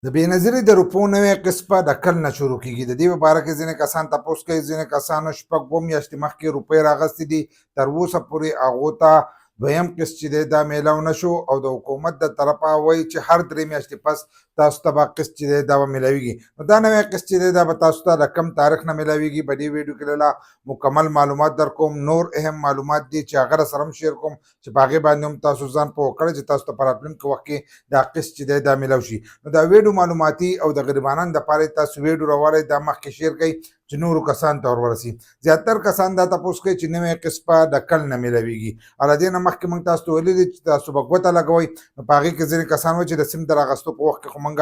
د بېنظیري د روپو نوې قسط د کل نه شروع کیږي. د دې په باره کې ځینې کسان تپوس کوي، ځینې کسانو شپږ اووه میاشتې مخکې روپۍ راغستې دي، تر اوسه پورې هغو ته دویم قسط چې دی دا میلاو نه شو، او د حکومت د طرفه وایي چې هر درې میاشتې پس تاسو ته به قسط چې دی دا به میلاویږي. نو دا نوی قسط چې دی دا به تاسو ته د کم تاریخ نه میلاویږي. په دې ویډیو کې له مکمل معلومات در کوم. نور اهم معلومات دي چې هغه سره هم شیر کوم چې په هغې باندې هم تاسو ځان پوه کړئ چې تاسو ته په راتلونکي وخت کې دا قسط چې دی دا میلاو شي. نو دا ویډیو معلوماتي او د غریبانو دپاره تاسو ویډیو راوړئ، دا مخکې شیر کړئ چې نورو کسانو ته ورورسي. زیاتر کسان دا تپوس کوي چې نوی قسط به د کل نه میلاویږي، او د دې نه مخکې موږ تاسو ته ویلي دي چې تاسو به ګوته لګوئ. نو په هغې کې ځینې کسان وایي چې د سیم د راغستو په وخت کې خو موږ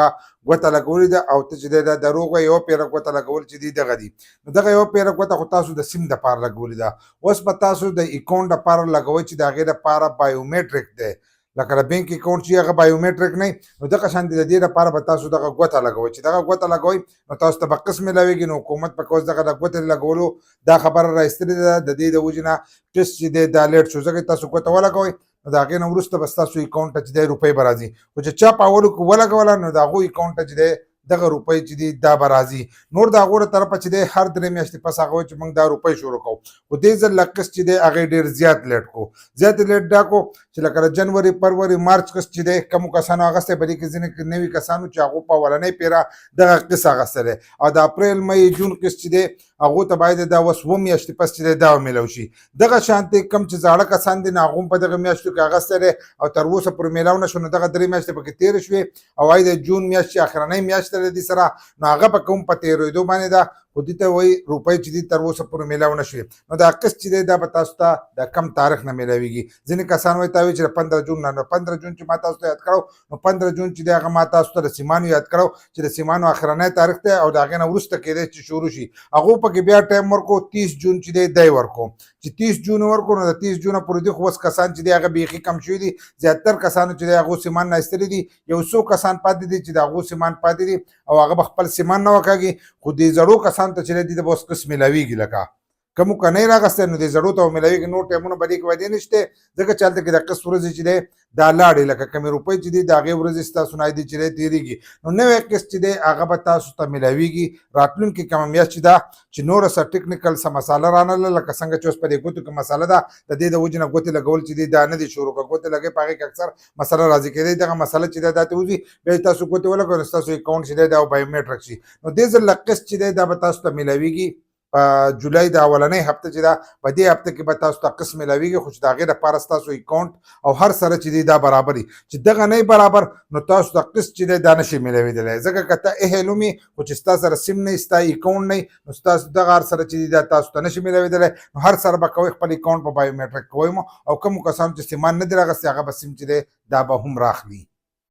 ګوته لګولې ده، او ته چې دی دا دروغ وایي. یوه پیره ګوته لګول چې دی دغه دي، نو دغه یوه پیره ګوته خو تاسو د سیم دپاره لګولې ده. اوس به تاسو د اکاونټ دپاره لګوئ چې د هغې دپاره بایومیټریک دی، لکه د بینک اکاونټ چې هغه بایومیټریک نه وي، نو دغه شان د دې لپاره به تاسو دغه ګوته لګوئ. چې دغه ګوته لګوئ نو تاسو ته به قسط میلاویږي. نو حکومت په اوس دغه د ګوتې لګولو دا خبره را ایستلې ده، د دې د وجې نه قسط چې دی دا لیټ شو. ځکه تاسو ګوته ولګوئ نو د هغې نه وروسته به ستاسو اکاونټ ته چې دی روپۍ به راځي، خو چې چا په اولو کې ولګوله نو د هغوی اکاونټ ته چې دی دغه روپۍ چې دي دا به راځي. نور د هغو له طرفه چې دی هر درې میاشتې پس هغه وایي چې موږ دا روپۍ شروع کوو، خو دې ځل له قسط چې دی هغې ډېر زیات لیټ کړو. زیات لیټ دا کړو چې لکه د جنوري فروري مارچ قسط چې دی کومو کسانو اخیستی، په دې کې ځینې نوي کسانو چې هغو په اولنۍ پیره دغه قسط اخیستی دی، او د اپریل مۍ جون قسط چې دی هغو ته باید دا اوس اووه میاشتې پس چې دی دا میلاو شي. دغه شانتې کوم چې زاړه کسان دي نو هغو هم په دغه میاشتو کې اخیستی دی او تر اوسه پورې میلاو نه شو. نو دغه درې میاشتې پکې تېرې شوې، او وايي د جون میاشت چې اخرنۍ میاشت ده د دې سره نو هغه په کوم په تېرېدو باندې ده، خو دې ته وایي روپۍ چې دي تر اوسه پورې میلاو نه شوې. نو دا قسط چې دی دا به تاسو ته د کم تاریخ نه میلاویږي. ځینې کسان وایي تا وایي چې د 15 جون نه، نو 15 جون چې ما تاسو ته یاد کړو نو 15 جون چې دی هغه ما تاسو ته د سیمانو یاد کړو چې د سیمانو اخرنی تاریخ دی، او د هغې نه وروسته کېدی چې شروع شي. هغو پکې بیا ټایم ورکړو 30 جون چې دی دی ورکړو، چې 30 جون ورکړو نو د 30 جونه پورې دي. خو اوس کسان چې دی هغه بیخي کم شوي دي. زیاتر کسانو چې دی هغو سیمان نه ایستلي دي، یو څو کسان پاتې دي چې د هغو سیمان پاتې دي او هغه به خپل سیمان نه وکاږي. خو دې زړو کسانو ته چې دی دې ته به اوس قسط میلاویږي، لکه کومو که نه یې راغستی نو دې زړو ته به میلاویږي. نور ټایمونه په دې کې ودې نشته، ځکه چې هلته کې د قسط ورځې چې دی دا لاړې، لکه کمې روپۍ چې دي د هغې ورځې ستاسو نه دي چې دی تېرېږي. نو نوی قسط چې دی هغه به تاسو ته میلاویږي راتلونکې کومه میاشت چې ده، چې نوره څه ټکنیکل څه مساله رانغله، لکه څنګه چې اوس په دې ګوتو کې مساله ده، د دې د وجې نه ګوتې لګول چې دي دا نه دي شروع کړه. ګوتې لګوي په هغې کې اکثر مسله راځي، کېدی دغه مسله چې دی دا ته وځي بیا تاسو ګوتې ولګوئ نو ستاسو اکاونټ چې دی دا بایومیټریک شي. نو دې ځل قسط چې دی دا به تاسو ته میلاویږي په جولای د اولنۍ هفته چې ده، په دې هفته کې به تاسو ته قسط میلاویږي. خو چې د هغې دپاره ستاسو اکاونټ او هر سره چې دی دا برابر وي. چې دغه نه برابر نو تاسو ته قسط چې دی دا نشي میلاویدلی، ځکه که ته اهل ومي خو چې ستا سره سیم نه وي، ستا اکاونټ نه وي، نو ستاسو دغه هر سره چې دی دا تاسو ته نشي میلاویدلی. نو هر سره به کوئ خپل اکاونټ په بایومیټریک کوئ، او کومو کسانو چې سیمان نه دي راغستې هغه به سیم چې دی دا به هم راخلي.